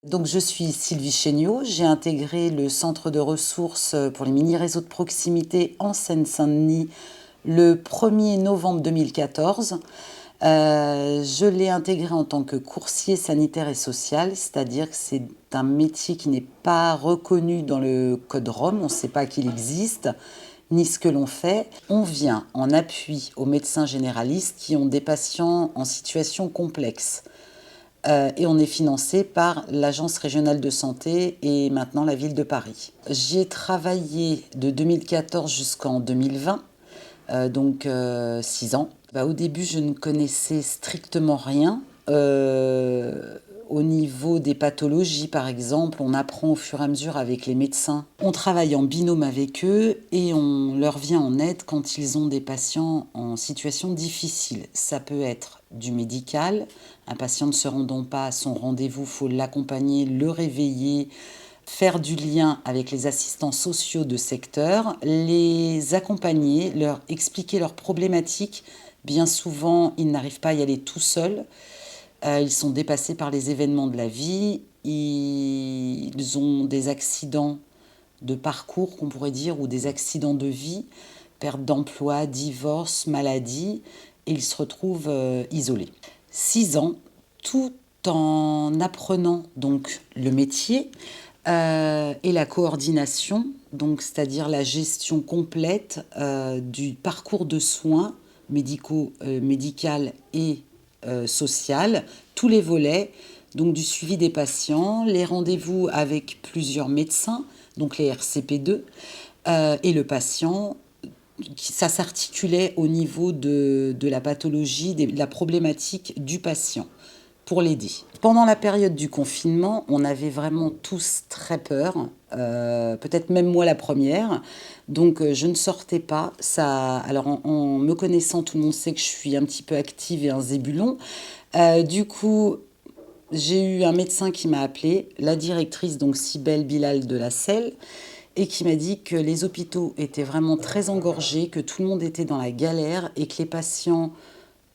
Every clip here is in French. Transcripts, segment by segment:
Donc je suis Sylvie Chéniaud, j'ai intégré le centre de ressources pour les mini-réseaux de proximité en Seine-Saint-Denis le 1er novembre 2014. Je l'ai intégré en tant que coursier sanitaire et social, c'est-à-dire que c'est un métier qui n'est pas reconnu dans le code Rome, on ne sait pas qu'il existe, ni ce que l'on fait. On vient en appui aux médecins généralistes qui ont des patients en situation complexe. Et on est financé par l'Agence régionale de santé et maintenant la ville de Paris. J'y ai travaillé de 2014 jusqu'en 2020, donc 6 ans. Au début, je ne connaissais strictement rien. Au niveau des pathologies, par exemple, on apprend au fur et à mesure avec les médecins. On travaille en binôme avec eux et on leur vient en aide quand ils ont des patients en situation difficile. Ça peut être du médical, un patient ne se rendant pas à son rendez-vous, il faut l'accompagner, le réveiller, faire du lien avec les assistants sociaux de secteur, les accompagner, leur expliquer leurs problématiques. Bien souvent, ils n'arrivent pas à y aller tout seuls. Ils sont dépassés par les événements de la vie. Ils ont des accidents de parcours, qu'on pourrait dire, ou des accidents de vie, perte d'emploi, divorce, maladie, et ils se retrouvent isolés. 6 ans, tout en apprenant donc le métier et la coordination, donc c'est-à-dire la gestion complète du parcours de soins médical et social, tous les volets, donc du suivi des patients, les rendez-vous avec plusieurs médecins, donc les RCP2, et le patient. Ça s'articulait au niveau de la pathologie, de la problématique du patient pour l'aider. Pendant la période du confinement, on avait vraiment tous très peur, peut-être même moi la première, donc je ne sortais pas. Alors en me connaissant, tout le monde sait que je suis un petit peu active et un zébulon. Du coup, j'ai eu un médecin qui m'a appelé, la directrice, donc Cybèle Bilal de la Selle, et qui m'a dit que les hôpitaux étaient vraiment très engorgés, que tout le monde était dans la galère et que les patients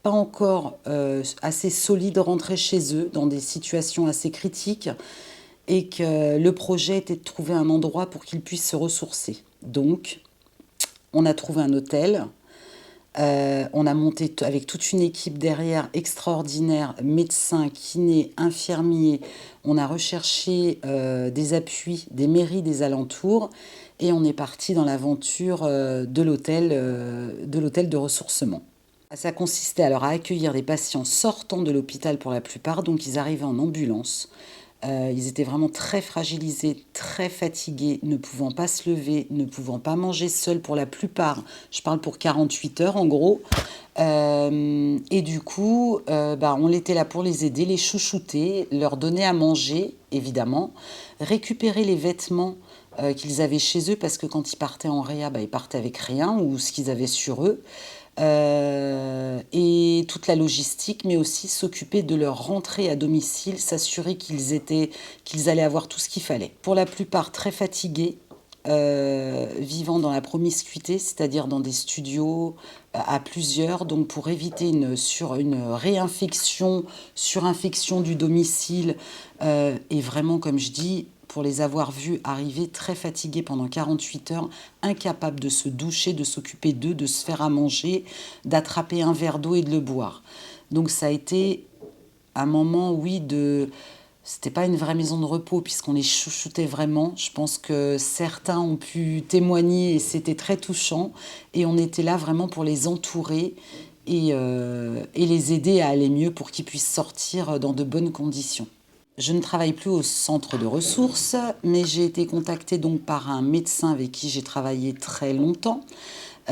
pas encore assez solides rentraient chez eux dans des situations assez critiques et que le projet était de trouver un endroit pour qu'ils puissent se ressourcer. Donc, on a trouvé un hôtel. On a monté avec toute une équipe derrière extraordinaire, médecins, kinés, infirmiers. On a recherché des appuis des mairies des alentours et on est parti dans l'aventure de l'hôtel de ressourcement. Ça consistait alors à accueillir des patients sortant de l'hôpital pour la plupart, donc ils arrivaient en ambulance. Ils étaient vraiment très fragilisés, très fatigués, ne pouvant pas se lever, ne pouvant pas manger seuls pour la plupart. Je parle pour 48 heures en gros. Et du coup, on était là pour les aider, les chouchouter, leur donner à manger, évidemment, récupérer les vêtements qu'ils avaient chez eux, parce que quand ils partaient en réa, ils partaient avec rien ou ce qu'ils avaient sur eux. Et toute la logistique, mais aussi s'occuper de leur rentrée à domicile, s'assurer qu'ils allaient avoir tout ce qu'il fallait. Pour la plupart très fatigués, vivant dans la promiscuité, c'est-à-dire dans des studios à plusieurs, donc pour éviter une réinfection, surinfection du domicile, et vraiment, comme je dis, pour les avoir vus arriver très fatigués pendant 48 heures, incapables de se doucher, de s'occuper d'eux, de se faire à manger, d'attraper un verre d'eau et de le boire. Donc ça a été un moment, oui, C'était pas une vraie maison de repos puisqu'on les chouchoutait vraiment. Je pense que certains ont pu témoigner et c'était très touchant. Et on était là vraiment pour les entourer et les aider à aller mieux pour qu'ils puissent sortir dans de bonnes conditions. Je ne travaille plus au centre de ressources, mais j'ai été contactée donc par un médecin avec qui j'ai travaillé très longtemps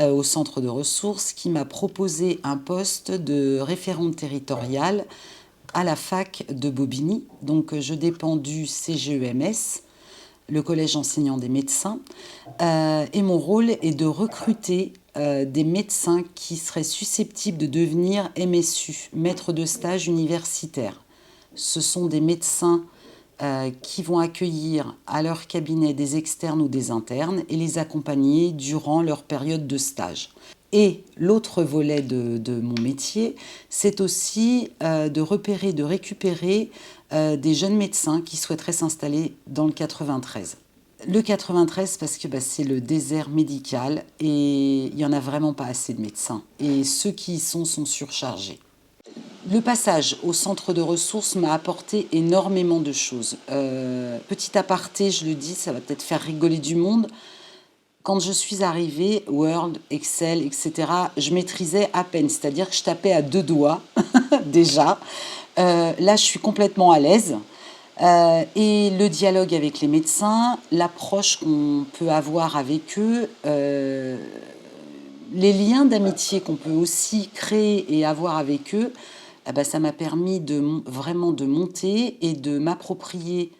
au centre de ressources qui m'a proposé un poste de référente territoriale à la fac de Bobigny. Donc je dépends du CGEMS, le collège enseignant des médecins, et mon rôle est de recruter des médecins qui seraient susceptibles de devenir MSU, maître de stage universitaire. Ce sont des médecins qui vont accueillir à leur cabinet des externes ou des internes et les accompagner durant leur période de stage. Et l'autre volet de mon métier, c'est aussi de repérer, de récupérer des jeunes médecins qui souhaiteraient s'installer dans le 93. Le 93 parce que c'est le désert médical et il n'y en a vraiment pas assez de médecins. Et ceux qui y sont surchargés. Le passage au centre de ressources m'a apporté énormément de choses. Petit aparté, je le dis, ça va peut-être faire rigoler du monde. Quand je suis arrivée, Word, Excel, etc., je maîtrisais à peine, c'est-à-dire que je tapais à 2 doigts déjà. Là, je suis complètement à l'aise. Et le dialogue avec les médecins, l'approche qu'on peut avoir avec eux, les liens d'amitié qu'on peut aussi créer et avoir avec eux, ça m'a permis vraiment de monter et de m'approprier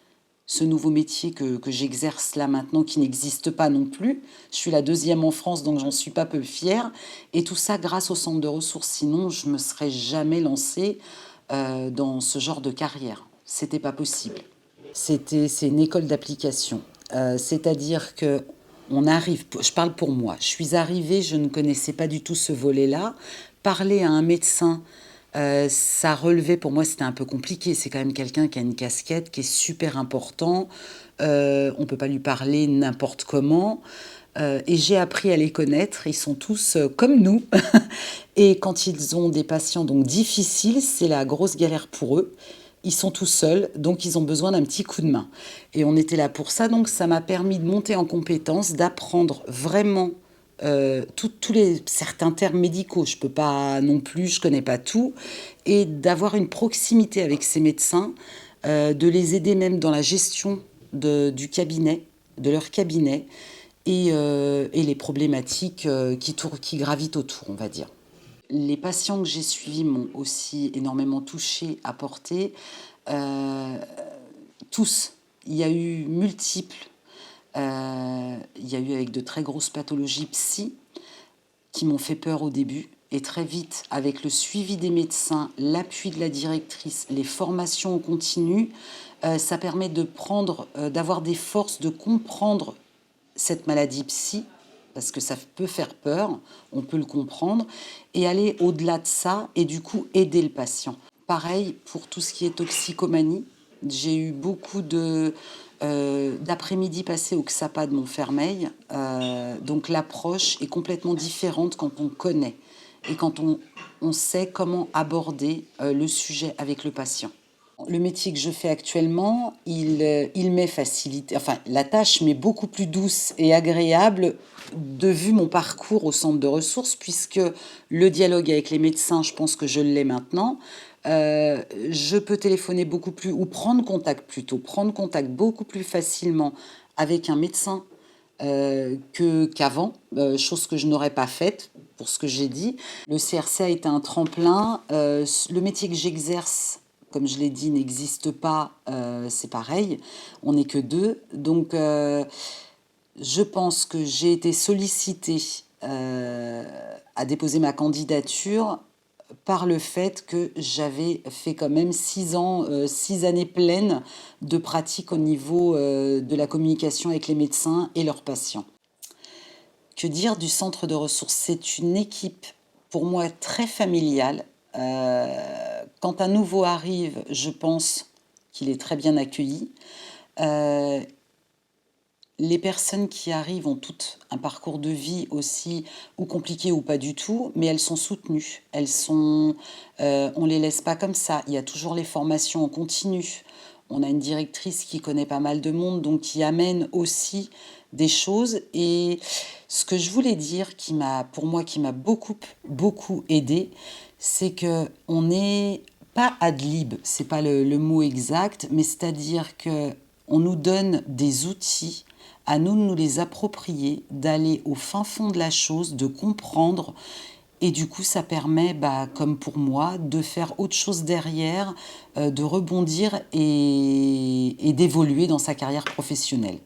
ce nouveau métier que j'exerce là maintenant, qui n'existe pas non plus. Je suis la deuxième en France, donc j'en suis pas peu fière. Et tout ça grâce au centre de ressources. Sinon, je me serais jamais lancée dans ce genre de carrière. C'était pas possible. C'est une école d'application. C'est-à-dire que on arrive, je parle pour moi, je suis arrivée, je ne connaissais pas du tout ce volet-là. Parler à un médecin, ça relevait, pour moi, c'était un peu compliqué. C'est quand même quelqu'un qui a une casquette qui est super important. On ne peut pas lui parler n'importe comment. Et j'ai appris à les connaître. Ils sont tous comme nous. Et quand ils ont des patients donc difficiles, c'est la grosse galère pour eux. Ils sont tout seuls, donc ils ont besoin d'un petit coup de main. Et on était là pour ça, donc ça m'a permis de monter en compétence, d'apprendre vraiment tous les certains termes médicaux. Je peux pas non plus, je connais pas tout, et d'avoir une proximité avec ces médecins, de les aider même dans la gestion du cabinet, de leur cabinet, et les problématiques qui gravitent autour, on va dire. Les patients que j'ai suivis m'ont aussi énormément touchée, apporté. Euh, Tous. Il y a eu multiples. Il y a eu avec de très grosses pathologies psy qui m'ont fait peur au début. Et très vite, avec le suivi des médecins, l'appui de la directrice, les formations en continu, ça permet d'avoir des forces, de comprendre cette maladie psy, parce que ça peut faire peur, on peut le comprendre, et aller au-delà de ça, et du coup aider le patient. Pareil pour tout ce qui est toxicomanie. J'ai eu beaucoup d'après-midi passés au XAPA de Montfermeil. Donc l'approche est complètement différente quand on connaît et quand on sait comment aborder le sujet avec le patient. Le métier que je fais actuellement, il m'est facilité. Enfin, la tâche m'est beaucoup plus douce et agréable de vu mon parcours au centre de ressources, puisque le dialogue avec les médecins, je pense que je l'ai maintenant. Je peux téléphoner beaucoup plus, ou prendre contact beaucoup plus facilement avec un médecin qu'avant, chose que je n'aurais pas faite pour ce que j'ai dit. Le CRC a été un tremplin. Le métier que j'exerce, comme je l'ai dit, n'existe pas, c'est pareil, on n'est que deux. Donc, je pense que j'ai été sollicitée à déposer ma candidature par le fait que j'avais fait quand même 6 ans, 6 années pleines de pratique au niveau de la communication avec les médecins et leurs patients. Que dire du centre de ressources? C'est une équipe, pour moi, très familiale. Quand un nouveau arrive, je pense qu'il est très bien accueilli. Euh, les personnes qui arrivent ont toutes un parcours de vie aussi, ou compliqué ou pas du tout, mais elles sont soutenues. On les laisse pas comme ça. Il y a toujours les formations en continu. On a une directrice qui connaît pas mal de monde, donc qui amène aussi des choses. Et ce que je voulais dire, pour moi, qui m'a beaucoup, beaucoup aidé, c'est que on n'est pas ad lib, c'est pas le mot exact, mais c'est-à-dire que on nous donne des outils, à nous de nous les approprier, d'aller au fin fond de la chose, de comprendre. Et du coup, ça permet, comme pour moi, de faire autre chose derrière, de rebondir et d'évoluer dans sa carrière professionnelle.